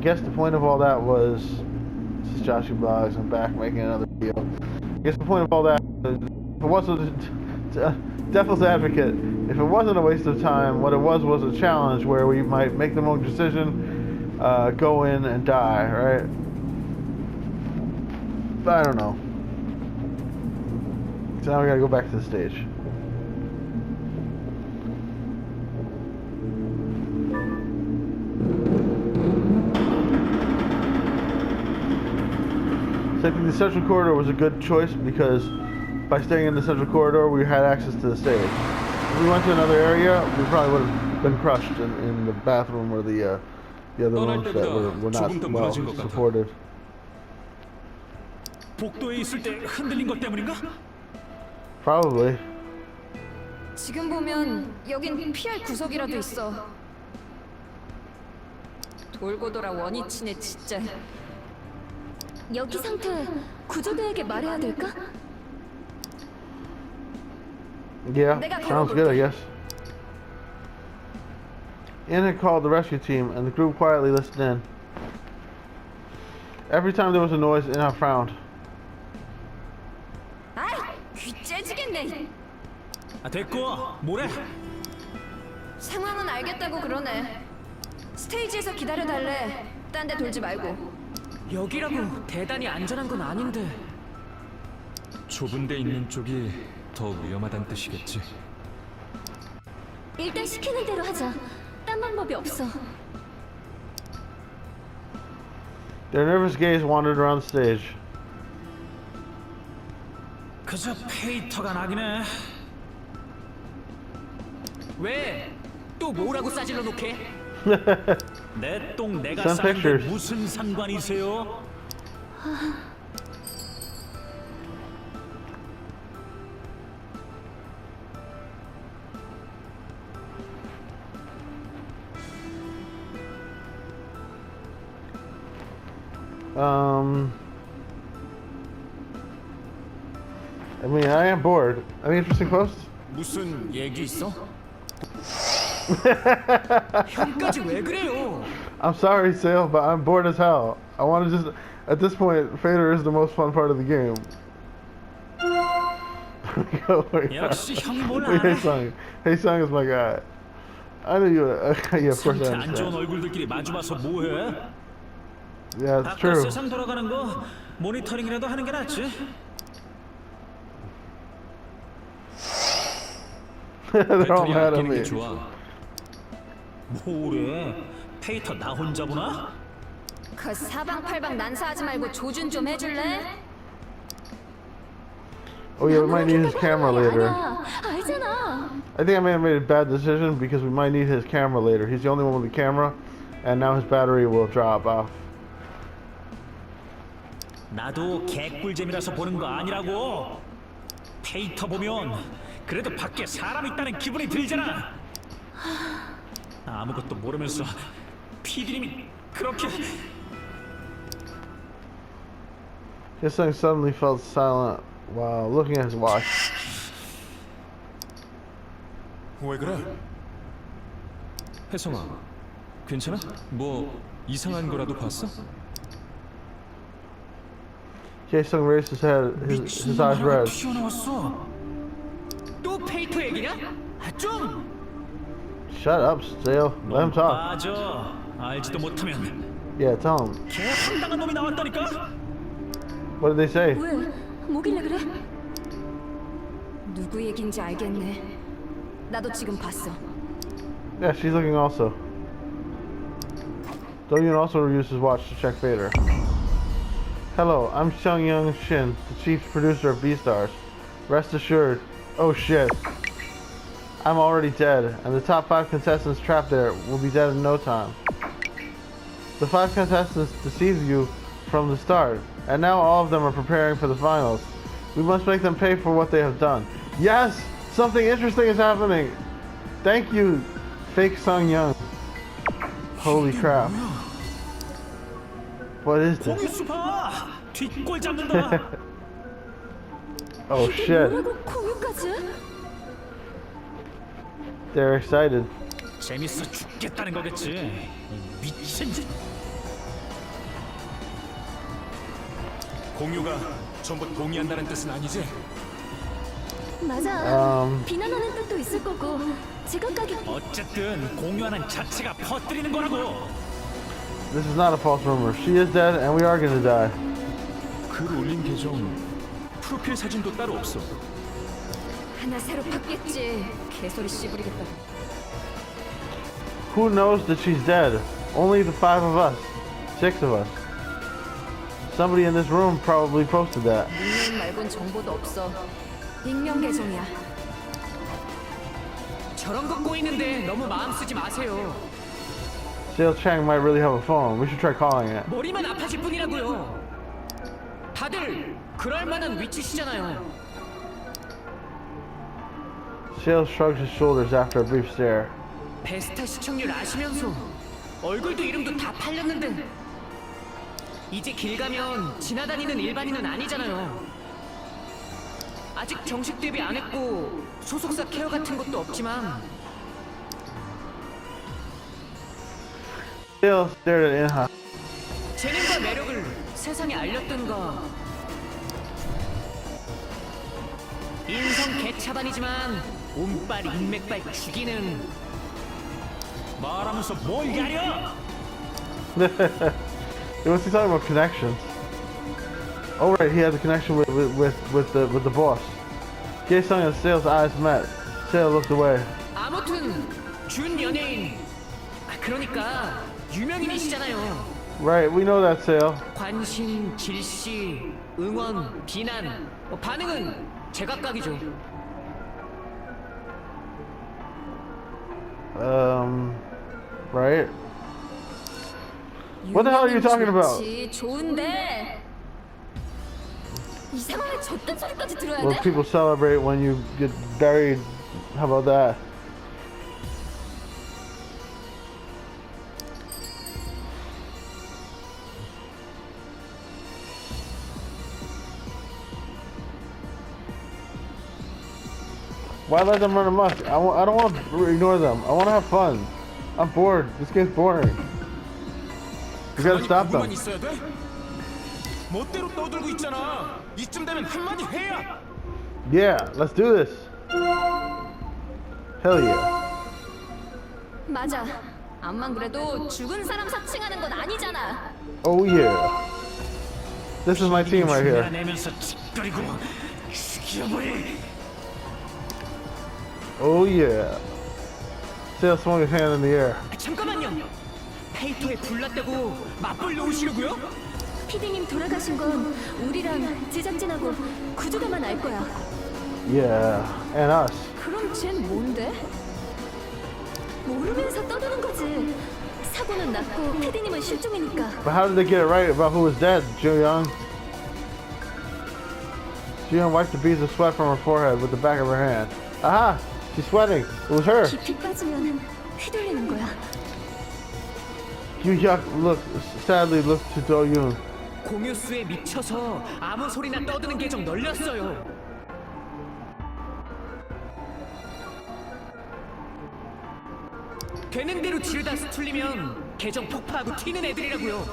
guess the point of all that was, this is Joshyblogz, I'm back making another video. I guess the point of all that was, if it wasn't, devil's advocate, if it wasn't a waste of time, what it was a challenge where we might make the wrong decision, go in and die, right? But I don't know. So now we gotta go back to the stage. So I think the central corridor was a good choice because by staying in the central corridor, we had access to the stage. If we went to another area, we probably would have been crushed in the bathroom or the other rooms that were not well supported. 복도에 있을 때 흔들린 것 때문인가? Probably. 지금 보면 여긴 피할 구석이라도 있어. 돌고 돌아 원이 치네 진짜. 여기 상태 구조대에게 말해야 될까? Yeah, sounds good, I guess. Ian had called the rescue team, and the group quietly listened in. Every time there was a noise, Ian frowned. 아이, 귀 째지겠네. 됐고, 뭐래? 상황은 알겠다고 그러네. 스테이지에서 기다려달래. 딴 데 돌지 말고. 여기라고 대단히 안전한 건 아닌데. 좁은 데 있는 쪽이 더 위험하단 뜻이겠지. 일단 시키는 대로 하자. 딴 방법이 없어. Their nervous gaze wandered around the stage. 그저 페이터가 나긴 해. 왜? 또 뭐라고 싸질러 놓게? 내 똥 내가 Some 싸는데 pictures. 무슨 상관이세요? I mean, I am bored. Any interesting posts? 무슨 얘기 있어? 형까지 왜 그래요? I'm sorry, Sale, but I'm bored as hell. I want to just... At this point, Fader is the most fun part of the game. 역시 형이 뭘 Wait, 알아? Hey Sung is my guy. I knew you would. Yeah, of course I 상태 안 좋은 understand. 얼굴들끼리 마주봐서 뭐해? Yeah, it's 바깥 true. 세상 돌아가는 거 모니터링이라도 하는 게 낫지. They're all 배터리 mad at 아끼는 게 me. 좋아. 뭐래? 페이터 나 혼자 보나? 그 사방팔방 난사하지 말고 조준 좀 해줄래? Oh yeah, we might need his camera later. 알잖아. I think I may have made a bad decision because we might need his camera later. He's the only one with the camera, and now his battery will drop off. 나도 개꿀잼이라서 보는 거 아니라고. 페이터 보면 그래도 밖에 사람 있다는 기분이 들잖아. 아무것도 모르면서 PD님이 그렇게. His-Sung suddenly felt silent while looking at his watch. 왜 그래? 혜성아, 괜찮아? 뭐 이상한 거라도 봤어? Hye-Sung raised his head, his eyes red. 튀어나왔어. 또 페이터 얘기냐? 좀! Shut up, Sale. Let him talk. 맞아. 알지도 못하면 Yeah, tell him. 개 황당한 놈이 나왔다니까. What did they say? 왜? 뭐길래 그래? 누구 얘긴지 알겠네. 나도 지금 봤어. Yeah, she's looking also. Do-Yoon also used his watch to check Fader. Hello, I'm Seung-Young Shin, the chief producer of B-Stars. Rest assured. Oh shit. I'm already dead, and the top 5 contestants trapped there will be dead in no time. The 5 contestants deceived you from the start, and now all of them are preparing for the finals. We must make them pay for what they have done. Yes! Something interesting is happening! Thank you, fake Seung-Young. Holy crap. What is this? 공수 봐. 뒷골 잡는다. Oh shit. 뭐라고 공유까지? They're excited. 재밌어 죽겠다는 거겠지. 이 미친 짓. 공유가 전부 동의한다는 뜻은 아니지? 맞아. 비난하는 뜻도 있을 거고 제각각이 어쨌든 공유하는 자체가 퍼뜨리는 거라고. This is not a false rumor. She is dead and we are gonna die. 글 올린 계정 프로필 사진도 따로 없어. 하나 새로 받겠지. 개소리 씨부리겠다. Who knows that she's dead? Only the 5 of us. 6 of us. Somebody in this room probably posted that. 닉네임 말곤 정보도 없어. 익명 계정이야. 저런 거 꼬이는데 너무 마음 쓰지 마세요. Sale Chang might really have a phone. We should try calling it. 머리만 아파질 뿐이라고요. 다들 그럴 만한 위치시잖아요. Sale shrugs his shoulders after a brief stare. 베스타 시청률 아시면서 얼굴도 이름도 다 팔렸는데 이제 길 가면 지나다니는 일반인은 아니잖아요. 아직 정식 데뷔 안 했고 소속사 케어 같은 것도 없지만 Sale stared at Inha. 재능과 매력을 세상에 알렸던가. 인성 개차반이지만 운빨 인맥발 죽이는. 말하면서 뭘 야려? What's he talking about? Connections. Oh right, he has a connection with the boss. Jae-sung and Sale's eyes met. Sale looked away. 아무튼 준 연예인. 그러니까 유명인이시잖아요. Right, we know that, Sale. 관심, 질시, 응원, 비난, 반응은 제각각이죠. Right? What the hell are you talking about? 좋지, 좋은데 이 상황에 젖된 소리까지 들어야 Well, 돼? people celebrate when you get buried. How about that? Why let them run amok? I don't want to ignore them. I want to have fun. I'm bored. This game's boring. We gotta stop them. 있어야 돼? 멋대로 떠들고 있잖아. 이쯤 되면 한마디 해야. Yeah, let's do this. Hell yeah. 맞아. 암만 그래도 죽은 사람 사칭하는 건 아니잖아. Oh yeah. This is my team right here. 내면서 짓거리고 죽여버리. Oh yeah. Sale swung his hand in the air. 잠깐만요. 페이터에 불났다고 맞벌려 오시려고요? 피디님 돌아가신 건 우리랑 제작진하고 구조대만 알 거야. Yeah, and us. 그럼 쟨 뭔데? 모르면서 떠드는 거지. 사고는 났고 피디님은 실종이니까. But how did they get it right about who was dead, Joo-young? Joo-young wiped the beads of sweat from her forehead with the back of her hand. Aha! She's sweating. It was her. 깊이 빠지면 휘둘리는 거야. Yoo-hyuk sadly looked to Do-yoon. 공유수에 미쳐서 아무 소리나 떠드는 게 좀 널렸어요. 되는 대로 지르다 스툴리면 계정 폭파하고 튀는 애들이라고요.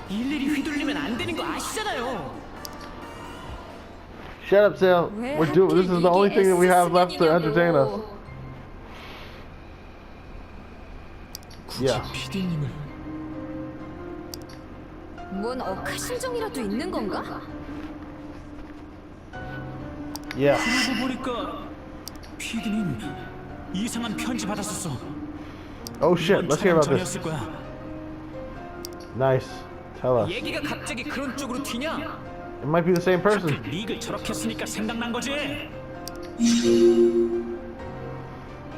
일일이 휘둘리면 안 되는 거 아시잖아요. Shut up, Sale. 왜 We're doing. This is the only thing that we have left to entertain us. 굳이 Yeah. PD님을 뭔 억하심정이라도 있는 건가? Yeah. 그러고 보니까 피디님 이상한 편지 받았었어. Oh shit. Let's hear about this. 전이었을 거야. Nice. Tell us. 얘기가 갑자기 그런 쪽으로 튀냐? It might be the same person. 하필 릭을 저렇게 쓰니까 생각난 거지.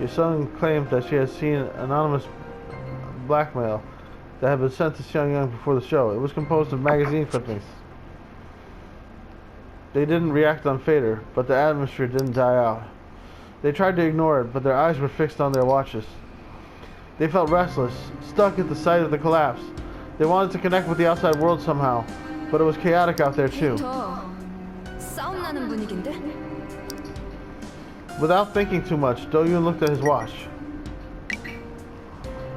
Your son claimed that she had seen anonymous blackmail that had been sent to Xiangyang before the show. It was composed of magazine clippings. They didn't react on Fader, but the atmosphere didn't die out. They tried to ignore it, but their eyes were fixed on their watches. They felt restless, stuck at the site of the collapse. They wanted to connect with the outside world somehow, but it was chaotic out there too. 더 싸움 나는 분위기인데? Without thinking too much, Do-yoon looked at his watch.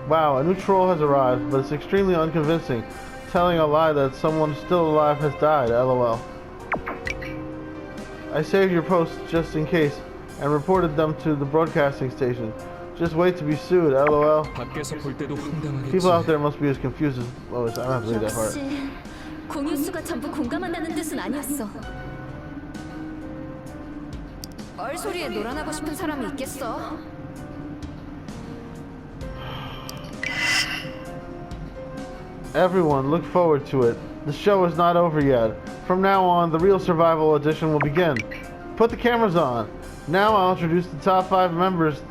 Wow, a new troll has arrived, but it's extremely unconvincing. telling a lie that someone still alive has died, lol. I saved your posts just in case and reported them to the broadcasting station. Just wait to be sued, lol. 밖에서 볼 때도 황당하겠지. People out there must be as confused as Lois. I don't have to read that part. 역시 공유수가 전부 공감한다는 뜻은 아니었어. 뻘소리에 놀아나고 싶은 사람이 있겠어? Everyone, look forward to it. The show is not over yet. From now on, the real survival edition will begin. Put the cameras on. Now I'll introduce the top 5 members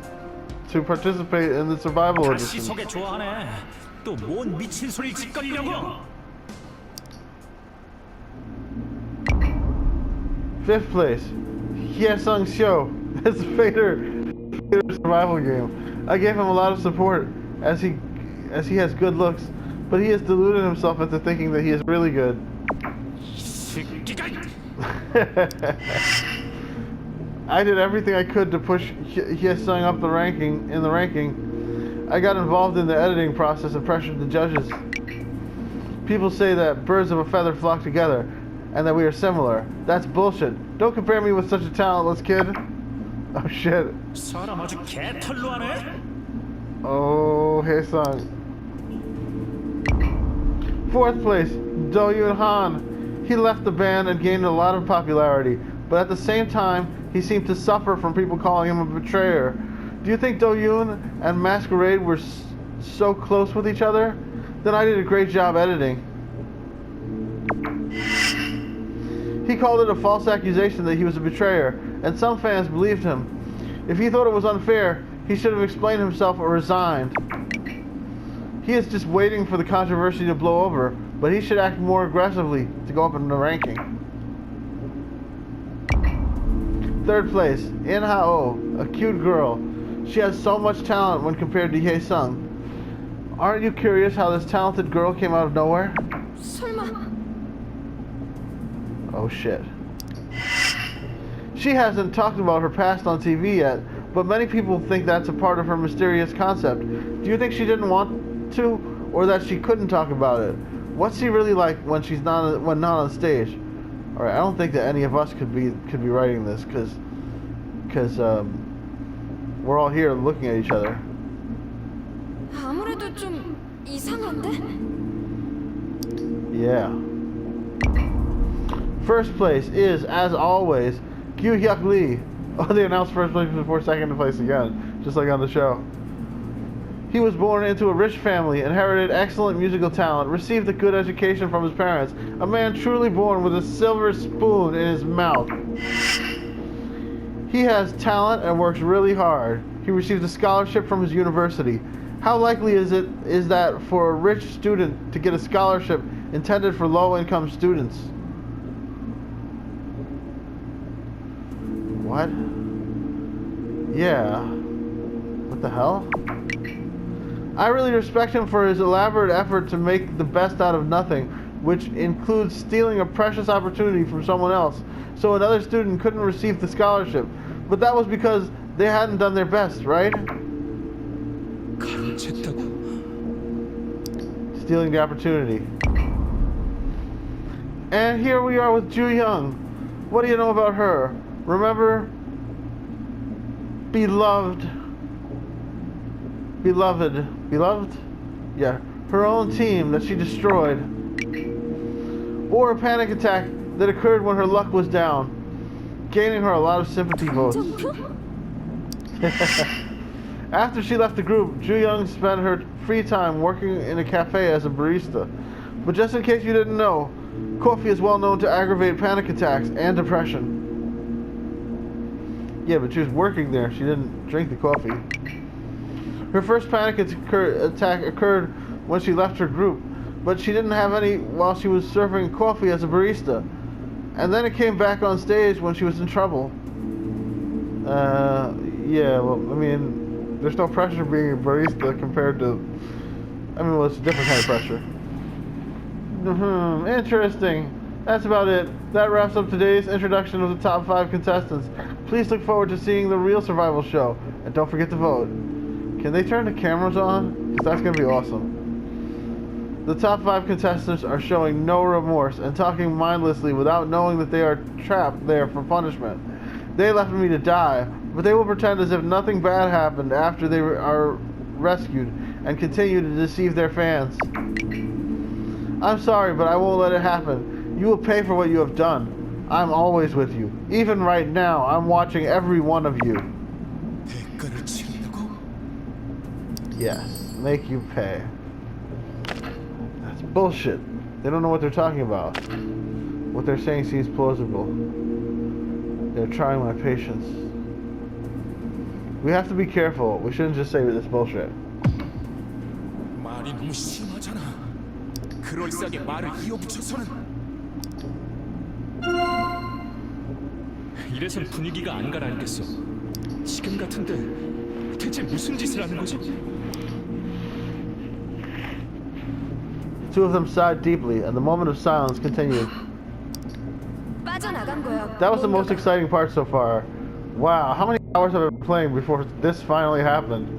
to participate in the survival 다시 edition. 소개 좋아하네. 또 뭔 미친 소리를 짓거리려고? 5th place, Hyesung Seo. It's a Fader survival game. I gave him a lot of support as he has good looks, but he has deluded himself into thinking that he is really good. I did everything I could to push Hyesung up in the ranking. I got involved in the editing process and pressured the judges. People say that birds of a feather flock together and that we are similar. That's bullshit. Don't compare me with such a talentless kid. Oh shit. 사람 아주 개털로 하네. Oh, Hyesung. 4th place, Do-yoon Han. He left the band and gained a lot of popularity, but at the same time, he seemed to suffer from people calling him a betrayer. Do you think Do-yoon and Masquerade were so close with each other? Then I did a great job editing. He called it a false accusation that he was a betrayer, and some fans believed him. If he thought it was unfair, he should have explained himself or resigned. He is just waiting for the controversy to blow over, but he should act more aggressively to go up in the ranking. 3rd place, In Ha-oh, a cute girl. She has so much talent when compared to Hyesung. Aren't you curious how this talented girl came out of nowhere? 설마 Oh shit. She hasn't talked about her past on TV yet, but many people think that's a part of her mysterious concept. Do you think she didn't want to, or that she couldn't talk about it? What's she really like when not on stage? All right, I don't think that any of us could be writing this, because we're all here looking at each other. 아무래도 좀 이상한데? Yeah. 1st place is, as always, Gyu-hyuk Lee. Oh, they announced 1st place before 2nd place again, just like on the show. He was born into a rich family, inherited excellent musical talent, received a good education from his parents, a man truly born with a silver spoon in his mouth. He has talent and works really hard. He received a scholarship from his university. How likely is that for a rich student to get a scholarship intended for low-income students? What? Yeah. What the hell? I really respect him for his elaborate effort to make the best out of nothing, which includes stealing a precious opportunity from someone else, so another student couldn't receive the scholarship. But that was because they hadn't done their best, right? 가로챘다고. Stealing the opportunity. And here we are with Ju Young. What do you know about her? Remember? Beloved? Yeah. Her own team that she destroyed. Or a panic attack that occurred when her luck was down, gaining her a lot of sympathy votes. After she left the group, Ju Young spent her free time working in a cafe as a barista. But just in case you didn't know, coffee is well known to aggravate panic attacks and depression. Yeah, but she was working there. She didn't drink the coffee. Her first panic attack occurred when she left her group, but she didn't have any while she was serving coffee as a barista. And then it came back on stage when she was in trouble. Yeah, well, I mean, there's no pressure being a barista compared to... I mean, well, it's a different kind of pressure. Interesting. That's about it. That wraps up today's introduction of the top 5 contestants. Please look forward to seeing the real survival show. And don't forget to vote. Can they turn the cameras on? Because that's going to be awesome. The top 5 contestants are showing no remorse and talking mindlessly without knowing that they are trapped there for punishment. They left me to die, but they will pretend as if nothing bad happened after they are rescued and continue to deceive their fans. I'm sorry, but I won't let it happen. You will pay for what you have done. I'm always with you. Even right now, I'm watching every one of you. Yes, make you pay. That's bullshit. They don't know what they're talking about. What they're saying seems plausible. They're trying my patience. We have to be careful. We shouldn't just say this bullshit. 말이 너무 심하잖아. 그럴싸하게 말을 이어붙여서는. 이래선 분위기가 안 가라앉겠어. 지금 같은데 대체 무슨 짓을 하는 거지? Two of them sighed deeply, and the moment of silence continued. 빠져나간 거야. That was the most exciting part so far. Wow, how many hours have I been playing before this finally happened?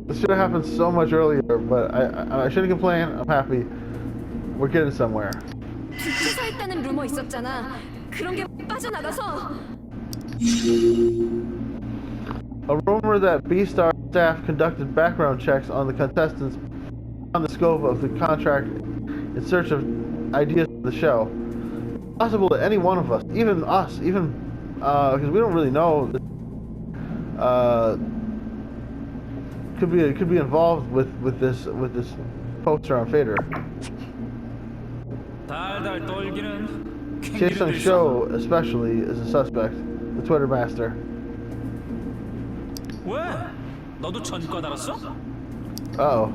This should have happened so much earlier, but I shouldn't complain. I'm happy. We're getting somewhere. 주차사했다는 루머 있었잖아. 그런 게 빠져나가서. A rumor that B-Star staff conducted background checks on the contestants on the scope of the contract in search of ideas for the show. Possible to any one of us, even us, because we don't really know. Could be involved with this poster on Fader. 달달 떨기는 Jason Show especially is a suspect. The Twitter master. 왜? 너도 전과 달았어? Uh-oh.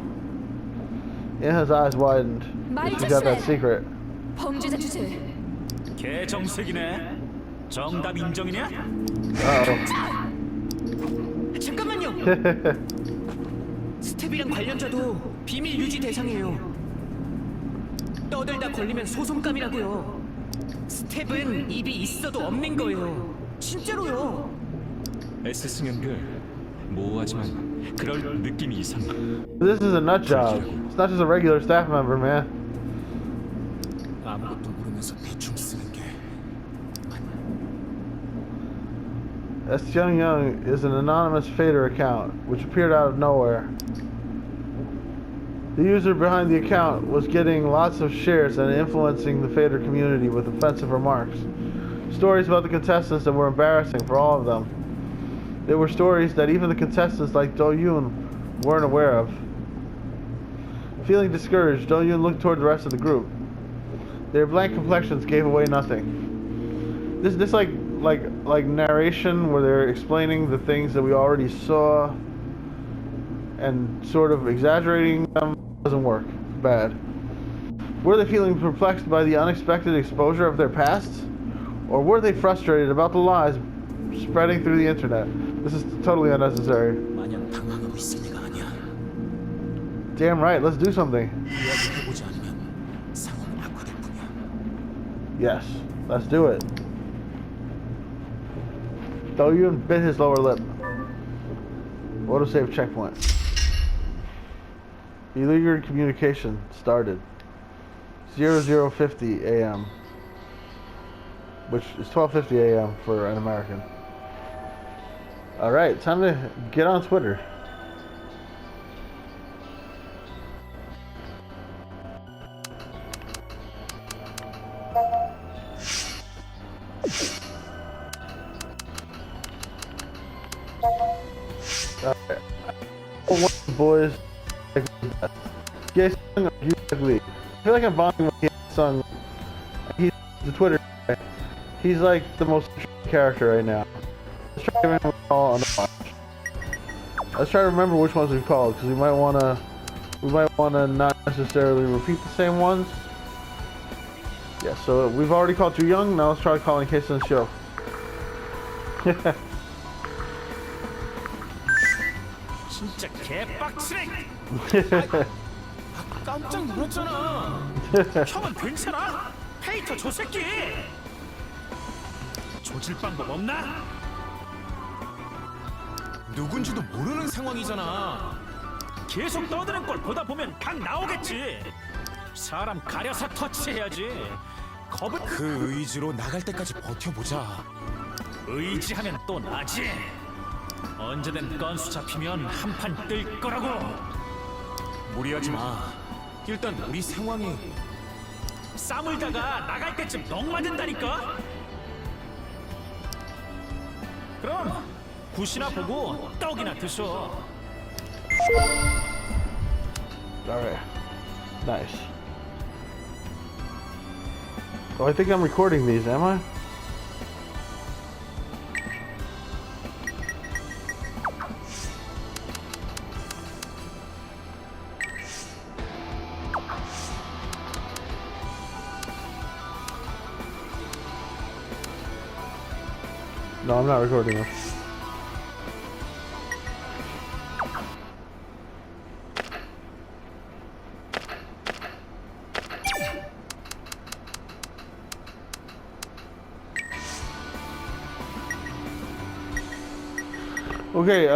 Yeah, his eyes widened. He got that secret. 범죄자 주제. 개정색이네. 정답 인정이냐? Uh-oh. 잠깐만요. 스텝이랑 관련자도 비밀 유지 대상이에요. 떠들다 걸리면 소송감이라고요. 스텝은 입이 있어도 없는 거예요. 진짜로요. S승연글 모호하지만 그럴 느낌이 이상해. This is a nut job. It's not just a regular staff member, man. 아무것도 모르면서 대충 쓰는 게. S. Young is an anonymous Fader account, which appeared out of nowhere. The user behind the account was getting lots of shares and influencing the Fader community with offensive remarks. Stories about the contestants that were embarrassing for all of them. There were stories that even the contestants like Do-yoon weren't aware of. Feeling discouraged, Do-yoon looked toward the rest of the group. Their blank complexions gave away nothing. This like narration where they're explaining the things that we already saw and sort of exaggerating them doesn't work. Bad. Were they feeling perplexed by the unexpected exposure of their past? Or were they frustrated about the lies spreading through the internet? This is totally unnecessary. 마냥 당황하고 있을 리가 아니야. Damn right, let's do something. 이야기해보지 않으면 상황은 악화될 뿐이야. Yes, let's do it. Do-yoon bit his lower lip. Autosave checkpoint. Illegal communication started. 0050 a.m. Which is 12:50 a.m. for an American. Alright, time to get on Twitter. Alright. One of the boys Jason or Joshyblogz. I feel like I'm bonding with Sung. He's the Twitter guy. He's like the most interesting character right now. Let's try to remember all on the watch. Let's try to remember which ones we've called, because we might wanna not necessarily repeat the same ones. Yeah, so we've already called Too Young. Now let's try calling Jason Show. 진짜 개빡치네. 깜짝 놀랐잖아. 형은 괜찮아? 페이터 저 새끼. 조질 방법 없나? 누군지도 모르는 상황이잖아. 계속 떠드는 걸 보다 보면 각 나오겠지. 사람 가려서 터치해야지. 겁은 그 의지로 나갈 때까지 버텨보자. 의지하면 또 나지. 언제든 건수 잡히면 한판 뜰 거라고. 무리하지 마. 일단 우리 상황이 싸물다가 나갈 때쯤 넋 맞은다니까. 그럼 굿이나 보고 떡이나 드셔. Alright. Nice. Oh, I think I'm recording these, am I? No, I'm not recording this. Okay,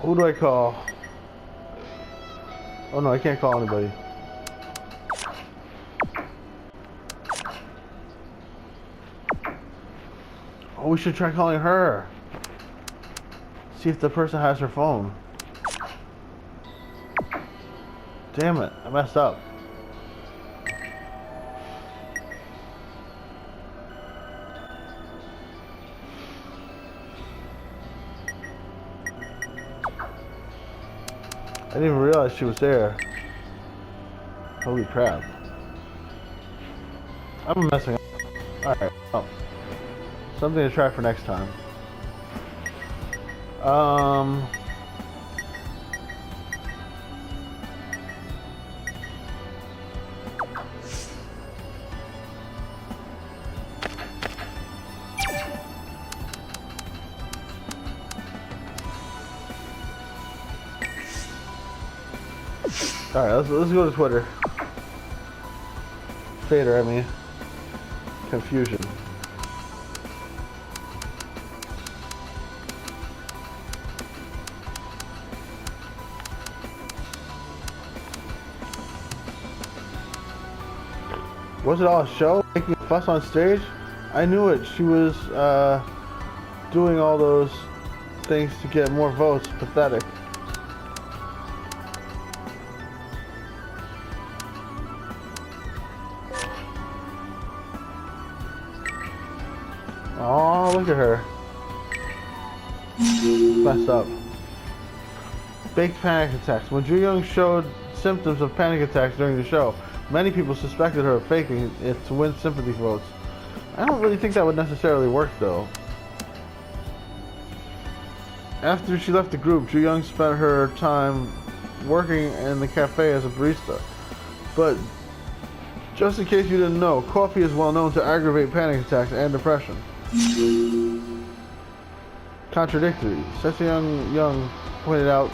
who do I call? Oh no, I can't call anybody. Oh, we should try calling her. See if the person has her phone. Damn it, I messed up. I didn't even realize she was there. Holy crap. I'm messing up. Alright, oh. Something to try for next time. Alright, let's go to Twitter. Fader, I mean. Confusion. Was it all a show? Making a fuss on stage? I knew it. She was doing all those things to get more votes. Pathetic. Oh, look at her. Messed up. Baked panic attacks. When Ju Young showed symptoms of panic attacks during the show, many people suspected her of faking it to win sympathy votes. I don't really think that would necessarily work though. After she left the group, Ju Young spent her time working in the cafe as a barista. But just in case you didn't know, coffee is well known to aggravate panic attacks and depression. Contradictory. Young pointed out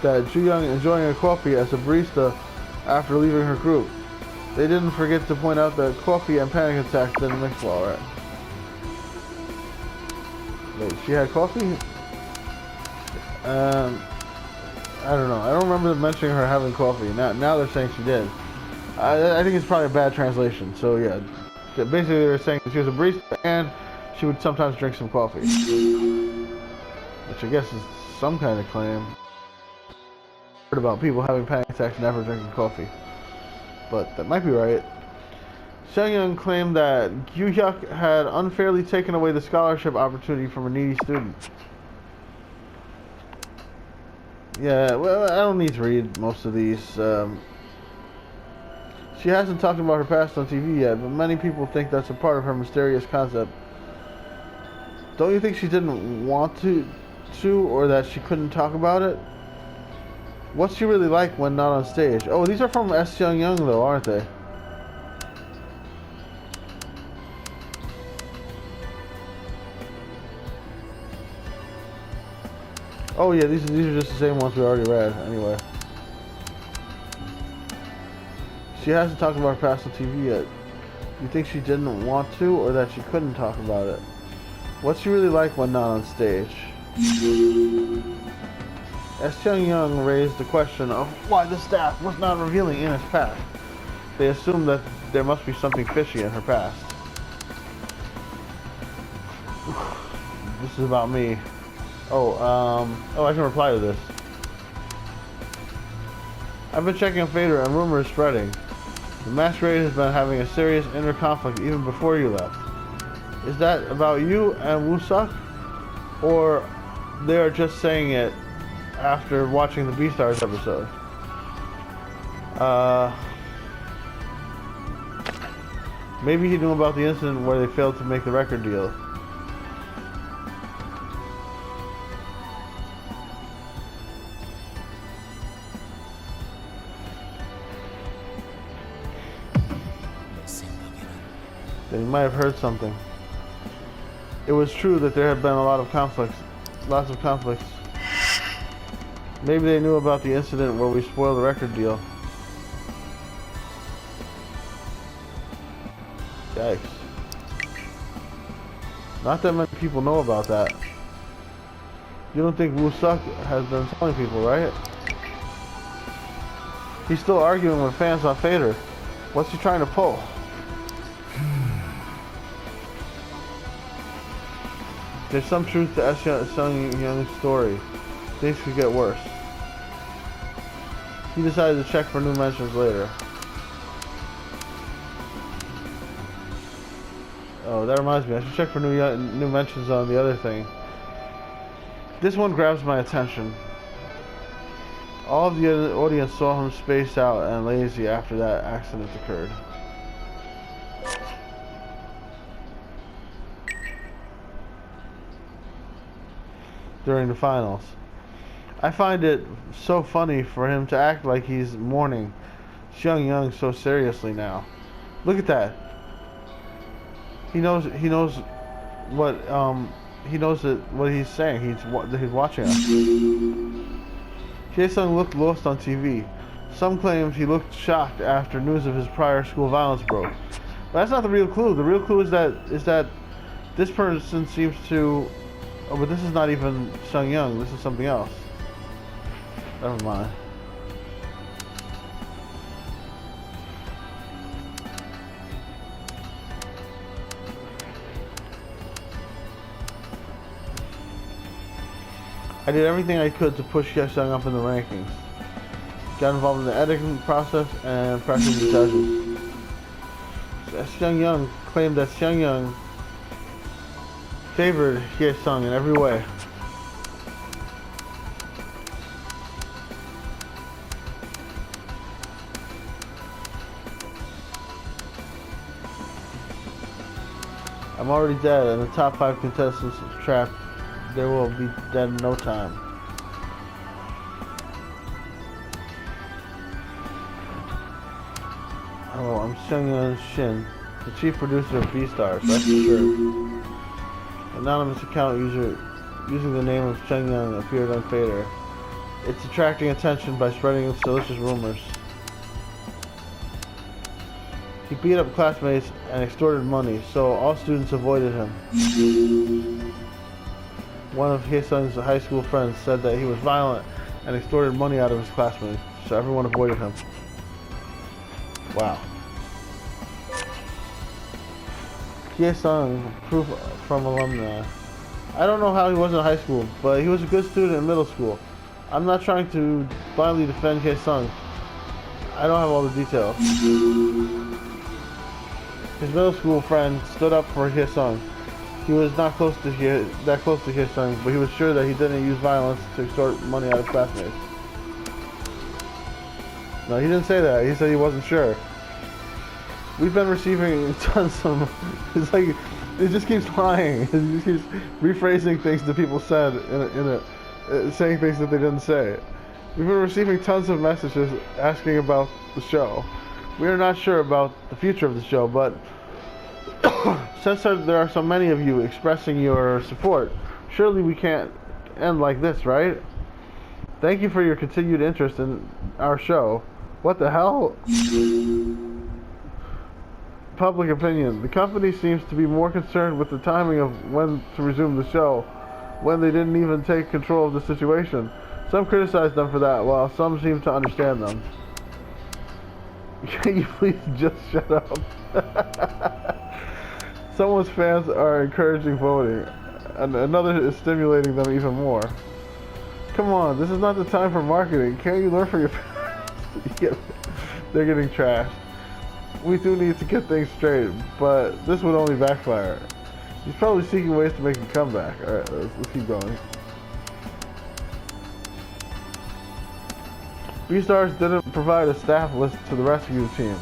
that Ju Young enjoying a coffee as a barista after leaving her group. They didn't forget to point out that coffee and panic attacks didn't mix well, right? Wait, she had coffee? I don't know. I don't remember mentioning her having coffee. Now they're saying she did. I think it's probably a bad translation. So yeah, basically they were saying that she was a barista and she would sometimes drink some coffee, which I guess is some kind of claim. Heard about people having panic attacks and never drinking coffee, but that might be right. Young claimed that Gyu-hyuk had unfairly taken away the scholarship opportunity from a needy student. Yeah, well, I don't need to read most of these. She hasn't talked about her past on TV yet, but many people think that's a part of her mysterious concept. Don't you think she didn't want to, or that she couldn't talk about it? What's she really like when not on stage? Oh, these are from S. Young though, aren't they? Oh yeah, these are just the same ones we already read, anyway. She hasn't talked about her past on TV yet, You think she didn't want to, or that she couldn't talk about it? What's she really like when not on stage? As Chung Young raised the question of why the staff was not revealing Ina's past, they assumed that there must be something fishy in her past. This is about me. Oh, I can reply to this. I've been checking on Fader and rumors spreading. The Masquerade has been having a serious inner conflict even before you left. Is that about you and Woo-suk? Or they are just saying it after watching the Beastars episode? Maybe he knew about the incident where they failed to make the record deal. Then he might have heard something. It was true that there had been a lot of conflicts. Lots of conflicts. Maybe they knew about the incident where we spoiled the record deal. Yikes. Not that many people know about that. You don't think Woo-suk has been telling people, right? He's still arguing with fans on Fader. What's he trying to pull? There's some truth to Sung Young's story. Things could get worse. He decided to check for new mentions later. Oh, that reminds me. I should check for new mentions on the other thing. This one grabs my attention. All of the audience saw him spaced out and lazy after that accident occurred. During the finals. I find it so funny for him to act like he's mourning Sung Young so seriously now. Look at that. He knows what what he's saying. He's watching us. Jae-sung looked lost on TV. Some claimed he looked shocked after news of his prior school violence broke. But that's not the real clue. The real clue is that this person seems to. Oh, but this is not even Sung Young. This is something else. Never mind. I did everything I could to push Jae-sung up in the rankings. Got involved in the editing process and pressing the judges. Sung Young claimed that Sung Young favored Jae-sung in every way. I'm already dead, and the top 5 contestants trapped. They will be dead in no time. Hello, I'm Seung Shin, the chief producer of Beastars, rest assured. Anonymous account user using the name of Chung Young appeared on Fader. It's attracting attention by spreading salacious rumors. He beat up classmates and extorted money, so all students avoided him. One of Hae-sung's high school friends said that he was violent and extorted money out of his classmates, so everyone avoided him. Wow. Hae-sung, proof from alumni. I don't know how he was in high school, but he was a good student in middle school. I'm not trying to blindly defend Hae-sung. I don't have all the details. His middle school friend stood up for Hae-sung. He was not close to Hae-sung, but he was sure that he didn't use violence to extort money out of classmates. No, he didn't say that. He said he wasn't sure. We've been receiving tons of. It's like it just keeps lying. It just keeps rephrasing things that people said saying things that they didn't say. We've been receiving tons of messages asking about the show. We are not sure about the future of the show, but since there are so many of you expressing your support, surely we can't end like this, right? Thank you for your continued interest in our show. What the hell? public opinion. The company seems to be more concerned with the timing of when to resume the show, when they didn't even take control of the situation. Some criticize them for that, while some seem to understand them. Can you please just shut up? Someone's fans are encouraging voting, and another is stimulating them even more. Come on, this is not the time for marketing. Can't you learn from your parents? They're getting trashed. We do need to get things straight, but this would only backfire. He's probably seeking ways to make a comeback. Alright, let's keep going. Beastars didn't provide a staff list to the rescue team,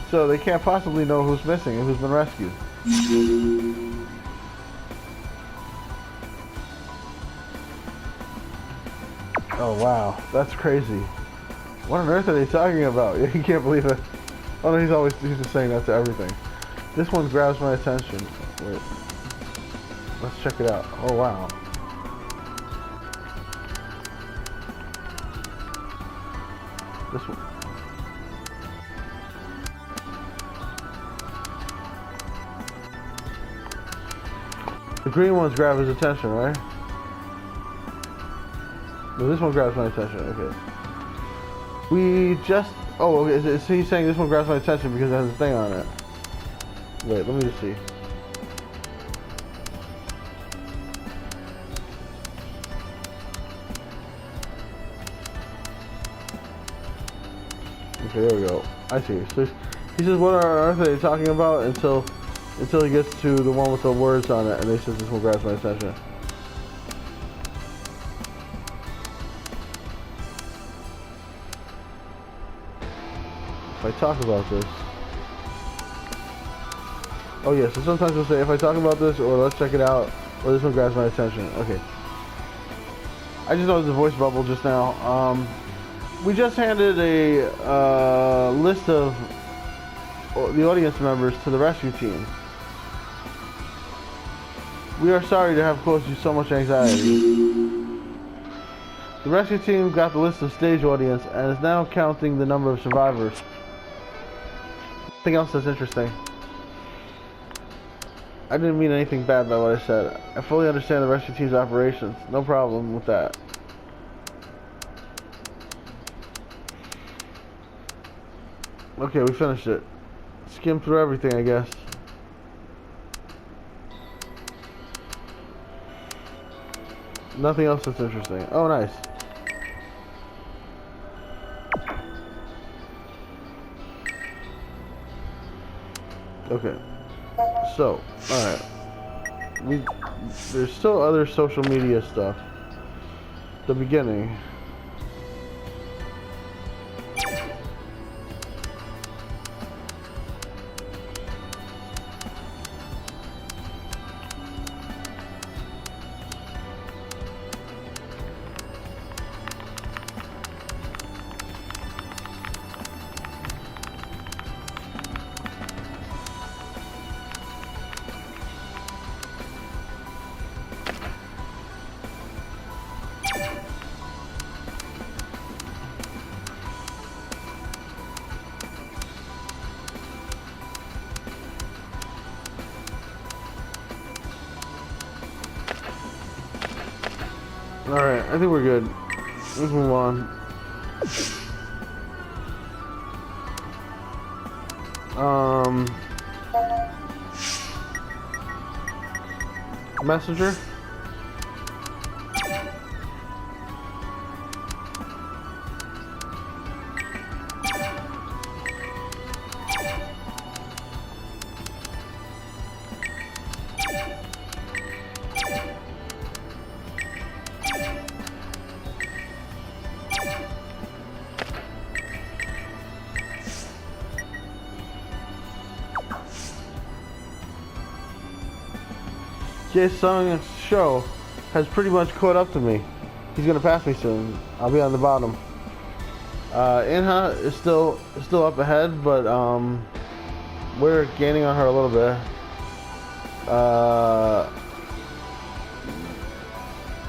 so they can't possibly know who's missing and who's been rescued. Oh wow, that's crazy. What on earth are they talking about? You can't believe it. Oh no, he's just saying that to everything. This one grabs my attention. Wait. Let's check it out. Oh wow. This one. The green ones grab his attention, right? No, this one grabs my attention. Okay. We just... Oh, okay. So he's saying this one grabs my attention because it has a thing on it. Wait, let me just see. Okay, there we go. I see. So he says, what on earth are they talking about until he gets to the one with the words on it, and he says this one grabs my attention. If I talk about this... Oh yeah, so sometimes we'll say, if I talk about this, or let's check it out, or this one grabs my attention. Okay. I just noticed the voice bubble just now. We just handed a list of the audience members to the rescue team. We are sorry to have caused you so much anxiety. The rescue team got the list of stage audience and is now counting the number of survivors. Something else that's interesting. I didn't mean anything bad by what I said. I fully understand the rescue team's operations. No problem with that. Okay, we finished it. Skim through everything, I guess. Nothing else that's interesting. Oh, nice. Okay. So, alright. There's still other social media stuff. The beginning. Alright, I think we're good. Let's move on. Messenger? Jae-sung's show has pretty much caught up to me. He's gonna pass me soon. I'll be on the bottom. Inha is still up ahead, but we're gaining on her a little bit.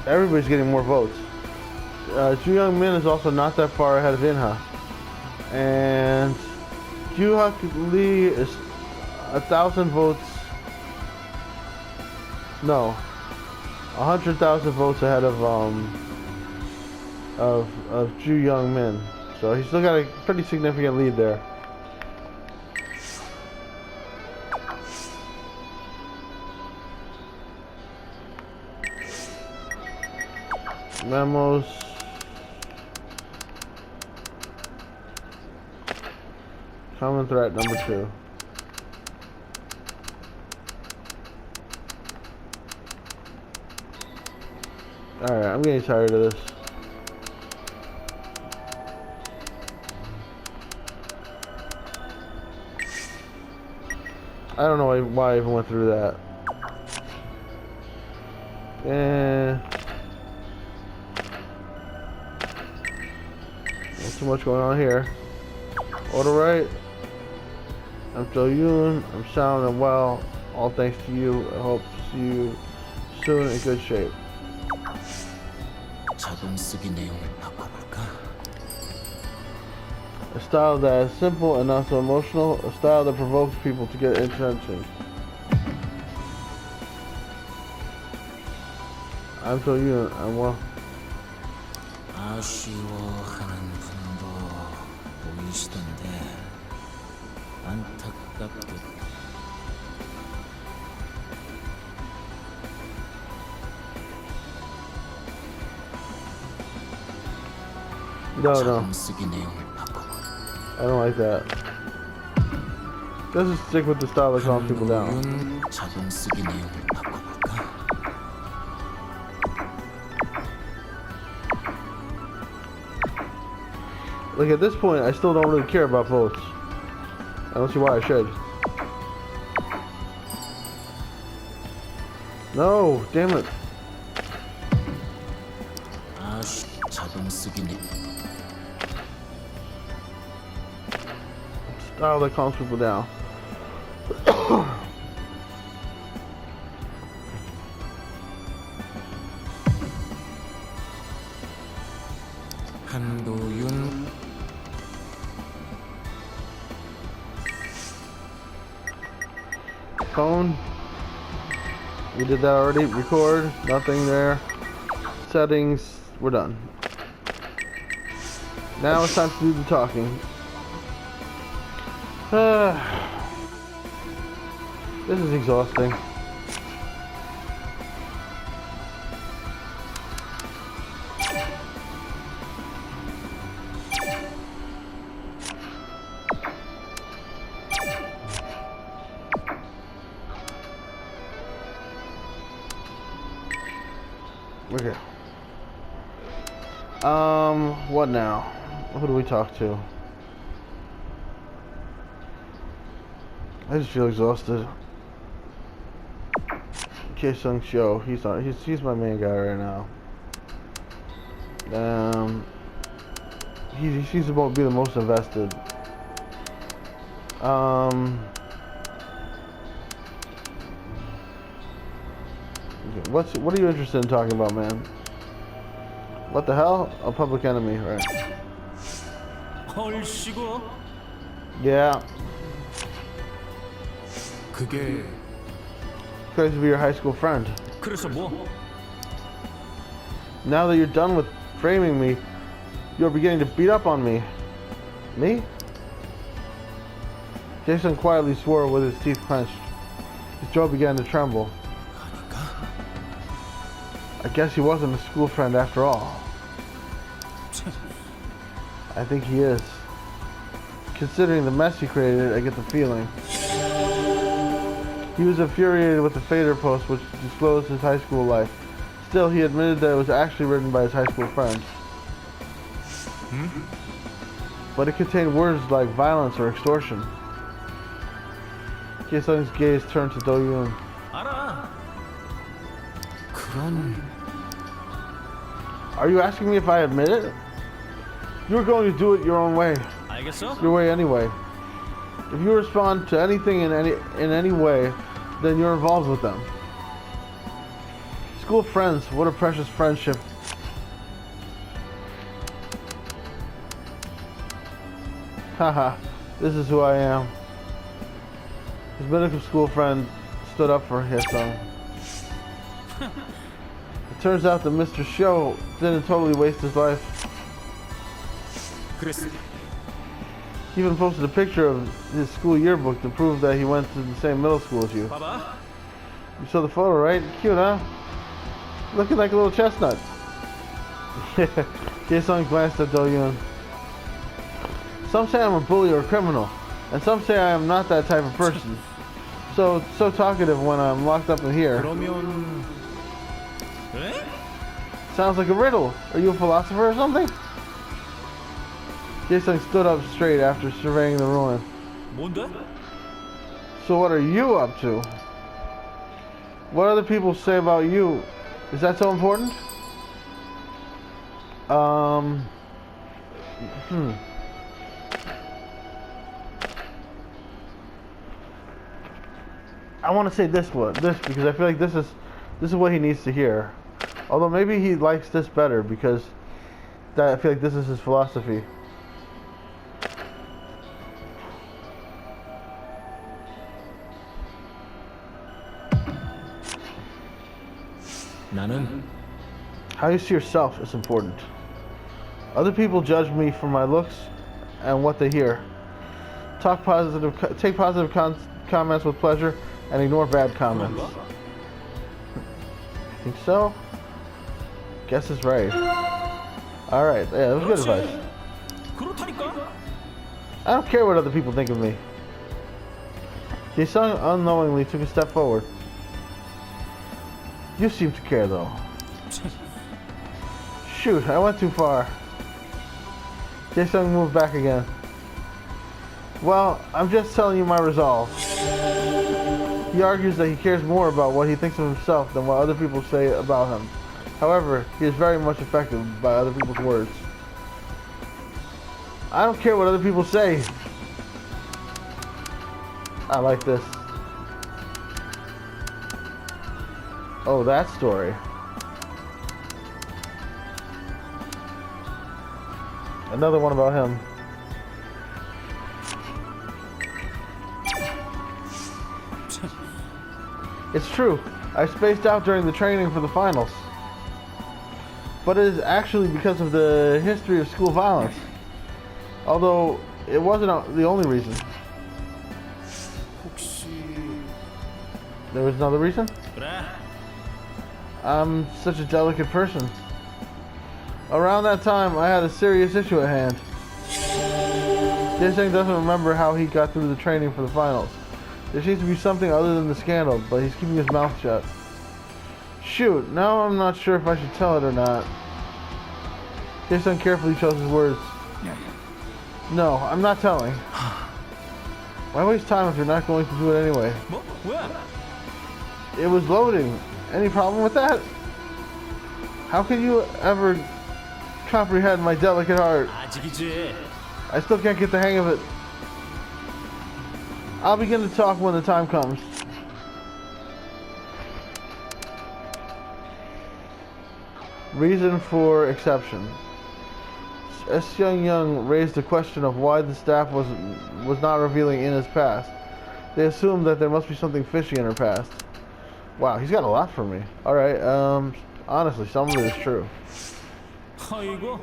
Everybody's getting more votes. Ju Young Min is also not that far ahead of Inha, and Ju Hak Lee is 1,000 votes. No, 100,000 votes ahead of Ju Young Min. So he's still got a pretty significant lead there. Memos. Common threat number 2. Alright, I'm getting tired of this. I don't know why I even went through that. Not too much going on here. Order right. I'm So Yoon. I'm sound and well. All thanks to you. I hope to see you soon in good shape. 자동 쓰기 내용을 바꿔볼까? A style that is simple and not so emotional. A style that provokes people to get attention. I'm So Yoon. I'm well. 아쉬워하는 분도 보이시던데 안타깝게 No. 자동 쓰기 내용을 바꿔볼까? I don't like that. Let's just stick with the style that calms people down. 자동 쓰기 내용을 바꿔볼까? Like at this point, I still don't really care about votes. I don't see why I should. No, damn it. 자동 쓰기 내용 Style that calms people down. 한도윤 Phone. We did that already. Record. Nothing there. Settings. We're done. Now it's time to do the talking. This is exhausting. Okay. What now? Who do we talk to? I just feel exhausted. K-Sung Show, he's my main guy right now. He seems to be the most invested. What are you interested in talking about, man? What the hell? A Public Enemy, right? 헐씨구. Yeah. 그게 Claims to be your high school friend. 그래서 뭐? Now that you're done with framing me, you're beginning to beat up on me. Me? Jason quietly swore with his teeth clenched. His jaw began to tremble. I guess he wasn't a school friend after all. I think he is. Considering the mess he created, I get the feeling. He was infuriated with the Fader post which disclosed his high school life. Still, he admitted that it was actually written by his high school friends. But it contained words like violence or extortion. Kye-sung's gaze turned to Do-yoon. 알아. Are you asking me if I admit it? You're going to do it your own way. 알겠어? Your way anyway. If you respond to anything in any way, then you're involved with them. School friends, what a precious friendship. Haha, this is who I am. His medical school friend stood up for Hyesung. It turns out that Mr. Sho didn't totally waste his life. 그랬어. He even posted a picture of his school yearbook to prove that he went to the same middle school as you. 봐봐. You saw the photo, right? Cute, huh? Looking like a little chestnut. Jae-sung glanced at Do-yoon. Some say I'm a bully or a criminal, and some say I am not that type of person. So talkative when I'm locked up in here. 그러면 에? Sounds like a riddle. Are you a philosopher or something? Jae-sung stood up straight after surveying the ruin. 뭔데? So what are you up to? What other people say about you? Is that so important? I want to say this because I feel like this is what he needs to hear. Although maybe he likes this better because I feel like this is his philosophy. 나는 How you see yourself is important. Other people judge me for my looks and what they hear. Take positive comments with pleasure and ignore bad comments. Think so? Guess it's right. Alright, yeah, that was good advice. 그렇다니까. I don't care what other people think of me. Jae-sung unknowingly took a step forward. You seem to care though. Shoot, I went too far. Jae-sung moved back again. Well, I'm just telling you my resolve. He argues that he cares more about what he thinks of himself than what other people say about him. However, he is very much affected by other people's words. I don't care what other people say. I like this. Oh, that story. Another one about him. It's true. I spaced out during the training for the finals. But it is actually because of the history of school violence. Although it wasn't the only reason. 혹시 There was another reason? 그래. I'm such a delicate person. Around that time, I had a serious issue at hand. Jae-sung doesn't remember how he got through the training for the finals. There seems to be something other than the scandal, but he's keeping his mouth shut. Shoot, now I'm not sure if I should tell it or not. Jae-sung carefully chose his words. No, I'm not telling. Why waste time if you're not going to do it anyway? 뭐? 왜? It was loading. Any problem with that? How can you ever comprehend my delicate heart? 아직이지. I still can't get the hang of it. I'll begin to talk when the time comes. Reason for exception. S. Young raised the question of why the staff was not revealing Ina's past. They assumed that there must be something fishy in her past. Wow, he's got a lot for me. Alright, honestly, some of it is true. 아이고.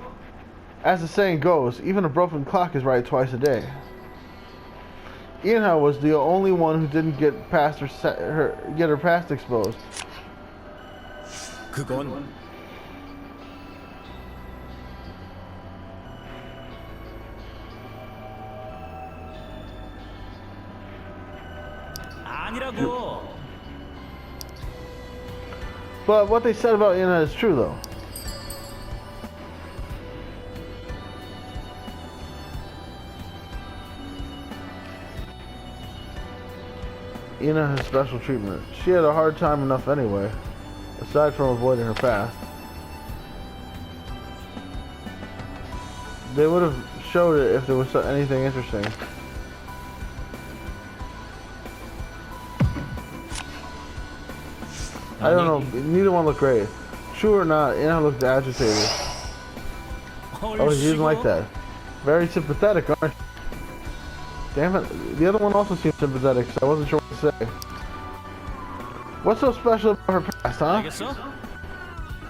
As the saying goes, even a broken clock is right twice a day. Ina was the only one who didn't get her past exposed. 그건 아니라고. But what they said about Ina is true, though. Ina has special treatment. She had a hard time enough anyway, aside from avoiding her past. They would have showed it if there was anything interesting. I don't know, neither one looked great. True or not, Ina looked agitated. Oh, she didn't like that. Very sympathetic, aren't you? Damn it, the other one also seemed sympathetic, so I wasn't sure what to say. What's so special about her past, huh? 알겠어?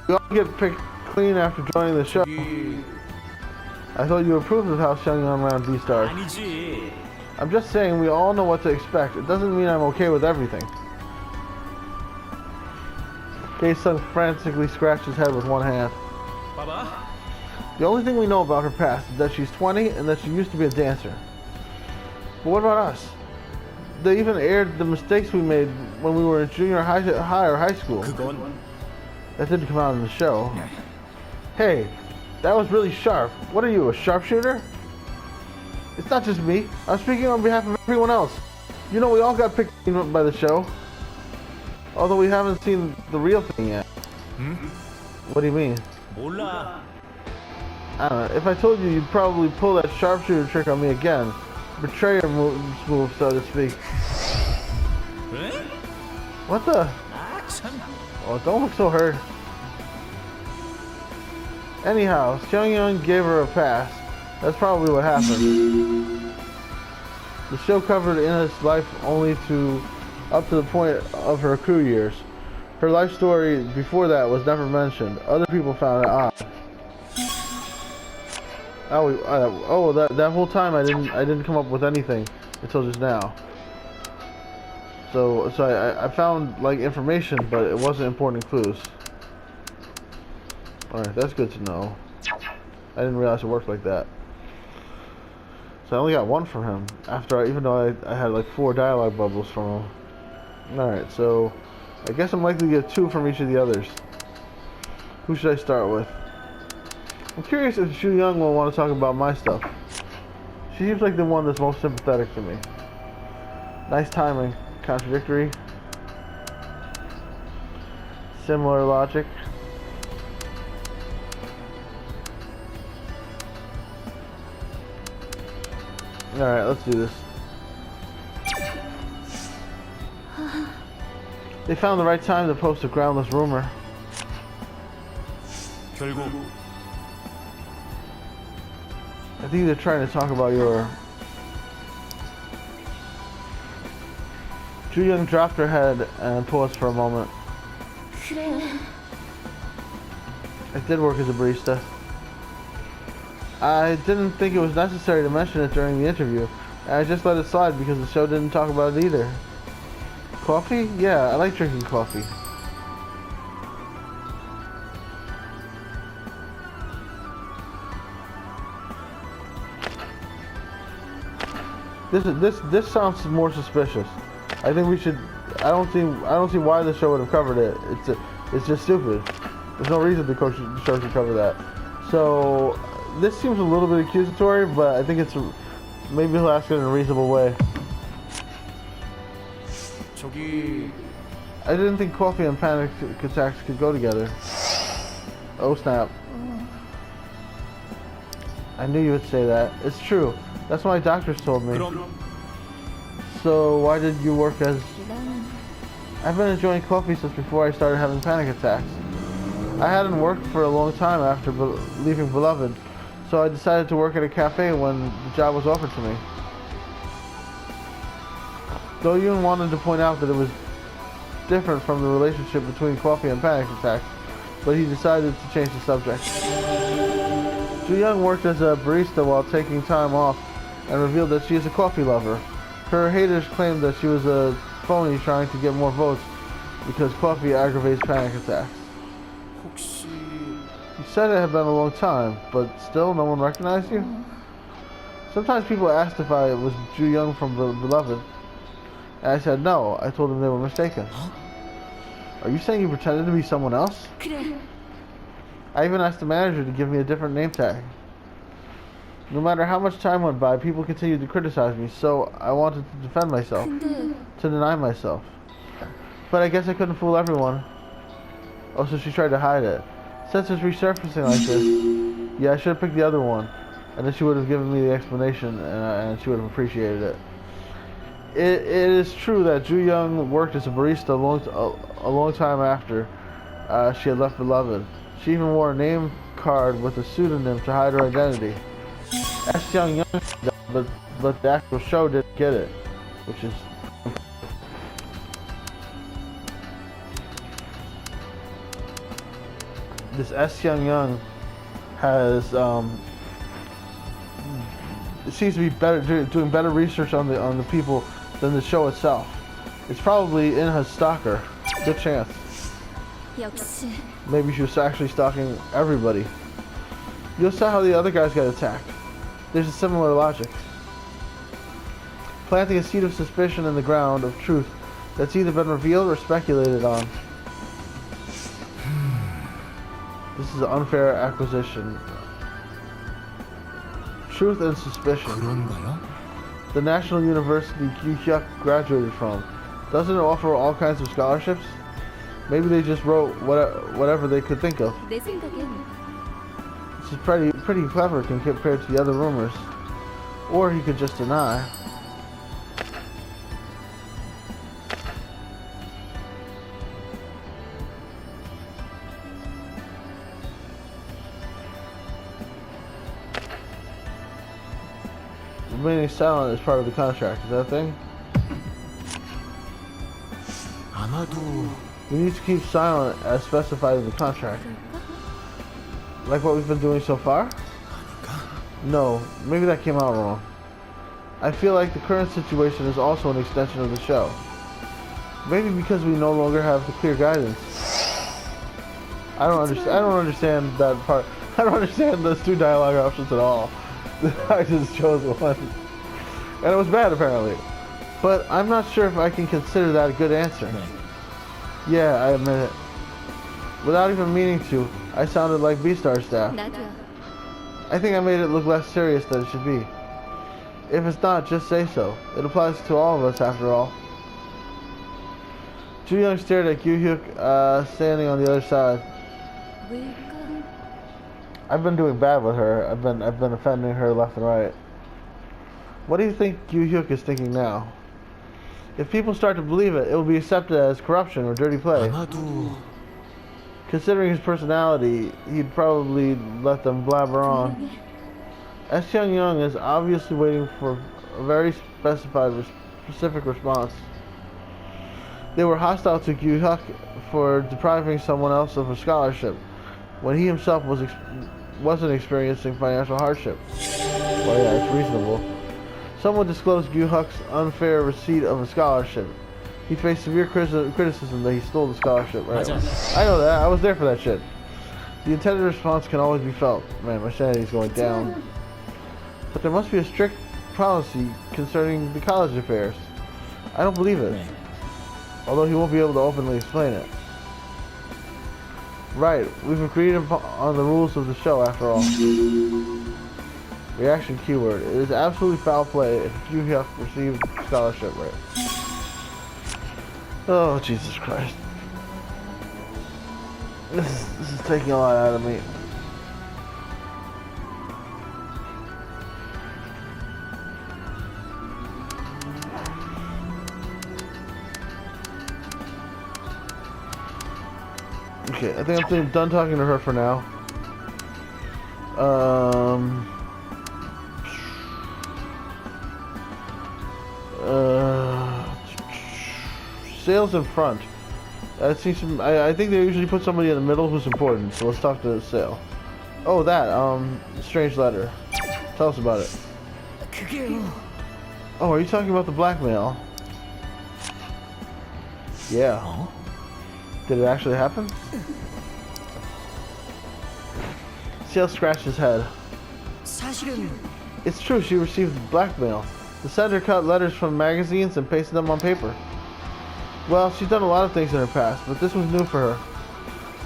We all get picked clean after joining the show. I thought you approved of how Xiangyang ran B-Stars. 아니지. I'm just saying we all know what to expect. It doesn't mean I'm okay with everything. K-Sun frantically scratched his head with one hand. 봐봐. The only thing we know about her past is that she's 20 and that she used to be a dancer. But what about us? They even aired the mistakes we made when we were in junior high or high school. 그건 That didn't come out in the show. Hey, that was really sharp. What are you, a sharpshooter? It's not just me. I'm speaking on behalf of everyone else. You know, we all got picked by the show. Although we haven't seen the real thing yet. What do you mean? 몰라. I don't know. If I told you, you'd probably pull that sharpshooter trick on me again. Betrayer move, so to speak. 왜? What the? 아 참. Oh, don't look so hurt. Anyhow, Xiangyang gave her a pass. That's probably what happened. The show covered Ina's life only up to the point of her crew years. Her life story before that was never mentioned. Other people found it odd. That whole time I didn't come up with anything until just now. So I found like information, but it wasn't important clues. Alright, that's good to know. I didn't realize it worked like that. So I only got one from him, even though I had like 4 dialogue bubbles from him. Alright, so I guess I'm likely to get 2 from each of the others. Who should I start with? I'm curious if Zhu Young will want to talk about my stuff. She seems like the one that's most sympathetic to me. Nice timing. Contradictory. Similar logic. Alright, let's do this. They found the right time to post a groundless rumor. 결국 I think they're trying to talk about your... Zhu Young dropped her head and paused for a moment. 그래. I did work as a barista. I didn't think it was necessary to mention it during the interview. I just let it slide because the show didn't talk about it either. Coffee? Yeah, I like drinking coffee. This sounds more suspicious. I think we should. I don't see why the show would have covered it. It's just stupid. There's no reason the show should cover that. So this seems a little bit accusatory, but I think maybe he'll ask it in a reasonable way. 저기 I didn't think coffee and panic attacks could go together. Oh snap. I knew you would say that. It's true. That's what my doctors told me. 그럼 So why did you work as... I've been enjoying coffee since before I started having panic attacks. I hadn't worked for a long time after leaving Beloved, so I decided to work at a cafe when the job was offered to me. Do-yoon wanted to point out that it was different from the relationship between coffee and panic attacks, but he decided to change the subject. Ju-young worked as a barista while taking time off and revealed that she is a coffee lover. Her haters claimed that she was a phony trying to get more votes because coffee aggravates panic attacks. 혹시 You said it had been a long time, but still no one recognized you? Sometimes people asked if I was Ju-young from Beloved, and I said no. I told them they were mistaken. Are you saying you pretended to be someone else? 그래. I even asked the manager to give me a different name tag. No matter how much time went by, people continued to criticize me, so I wanted to defend myself, 근데 to deny myself. But I guess I couldn't fool everyone. Oh, so she tried to hide it. Since it's resurfacing like this, yeah, I should have picked the other one. And then she would have given me the explanation, and she would have appreciated it. It is true that Ju-young worked as a barista a long time after she had left Beloved. She even wore a name card with a pseudonym to hide her identity. Young, but the actual show didn't get it, which is... this S. Young has it seems to be better doing better research on the people than the show itself. It's probably in her stalker. Good chance. 역시 Maybe she was actually stalking everybody. You'll see how the other guys got attacked. There's a similar logic. Planting a seed of suspicion in the ground of truth that's either been revealed or speculated on. This is an unfair acquisition. Truth and suspicion. 그런가요? The National University Gyuhyuk graduated from. Doesn't it offer all kinds of scholarships? Maybe they just wrote whatever they could think of. 내 생각엔 This is pretty clever compared to the other rumors. Or he could just deny. Remaining silent is part of the contract, is that a thing? 아마도 We need to keep silent as specified in the contract. Like what we've been doing so far? No, maybe that came out wrong. I feel like the current situation is also an extension of the show. Maybe because we no longer have the clear guidance. I don't understand that part. I don't understand those two dialogue options at all. I just chose one. And it was bad apparently. But I'm not sure if I can consider that a good answer. Yeah, I admit it. Without even meaning to, I sounded like B-Star staff. 나도야. I think I made it look less serious than it should be. If it's not, just say so. It applies to all of us after all. Ju Young stared at Gyuhyuk, standing on the other side. 왜일까? I've been doing bad with her. I've been offending her left and right. What do you think Gyuhyuk is thinking now? If people start to believe it, it will be accepted as corruption or dirty play. 아마도 Considering his personality, he'd probably let them blabber on. S. Young is obviously waiting for a very specific response. They were hostile to Gyuhyuk for depriving someone else of a scholarship when he himself wasn't experiencing financial hardship. Well, yeah, it's reasonable. Someone disclosed Gyuhyuk's unfair receipt of a scholarship. He faced severe criticism that he stole the scholarship. Right? I know that. I was there for that shit. The intended response can always be felt. Man, my sanity's going down. But there must be a strict policy concerning the college affairs. I don't believe it. Although he won't be able to openly explain it. Right, we've agreed on the rules of the show after all. Reaction keyword. It is absolutely foul play if Gyuhyuk received scholarship, right? Oh, Jesus Christ. This is taking a lot out of me. Okay, I think I'm done talking to her for now. Sales in front. I think they usually put somebody in the middle who's important. So let's talk to Sale. Oh, that strange letter. Tell us about it. 그게요. Oh, are you talking about the blackmail? Yeah. Did it actually happen? Sale scratched his head. 사실은 It's true, she received blackmail. The sender cut letters from magazines and pasted them on paper. Well, she's done a lot of things in her past, but this was new for her.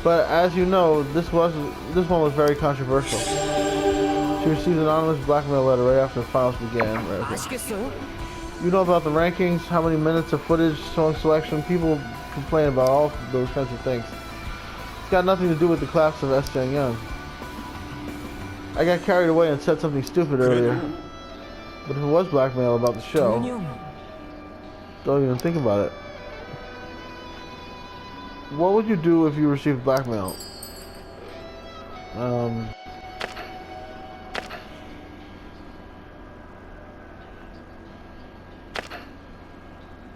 But as you know, this one was very controversial. She received an anonymous blackmail letter right after the files began. Right, okay. 아시겠어요? You know about the rankings, how many minutes of footage, song selection. People complain about all those kinds of things. It's got nothing to do with the collapse of S. Young. I got carried away and said something stupid earlier. But if it was blackmail about the show, 동현이 형, don't even think about it. What would you do if you received blackmail?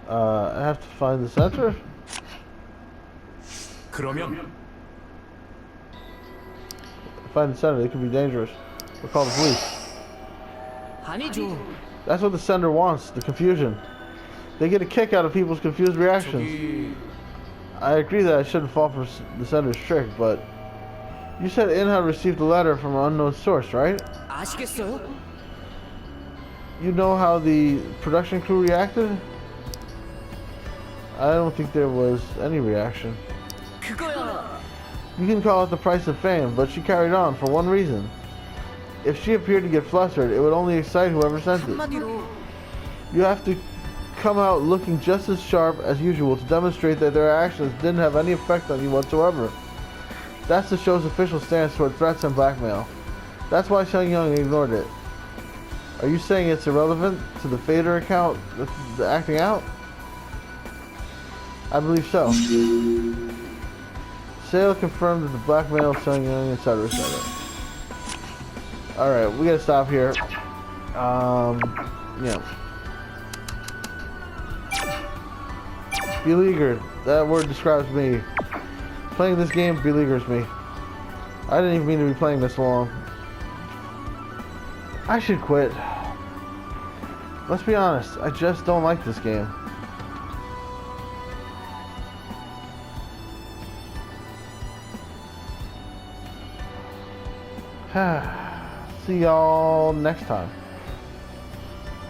I have to find the center. 그러면 find the sender. They could be dangerous. We'll call the police. 아니죠. That's what the sender wants, the confusion. They get a kick out of people's confused reactions. I agree that I shouldn't fall for the sender's trick, but you said Inha received a letter from an unknown source, right? 아시겠어요? You know how the production crew reacted? I don't think there was any reaction. 그거야. You can call it the price of fame, but she carried on for one reason. If she appeared to get flustered, it would only excite whoever sent it. 한마디로 You have to come out looking just as sharp as usual to demonstrate that their actions didn't have any effect on you whatsoever. That's the show's official stance toward threats and blackmail. That's why Xiang Young ignored it. Are you saying it's irrelevant to the Fader account, the acting out? I believe so. Sale confirmed that the blackmail of Xiang Young, etc., etc. Alright, we gotta stop here. Yeah. Beleaguered. That word describes me. Playing this game beleaguers me. I didn't even mean to be playing this long. I should quit. Let's be honest, I just don't like this game. See y'all next time.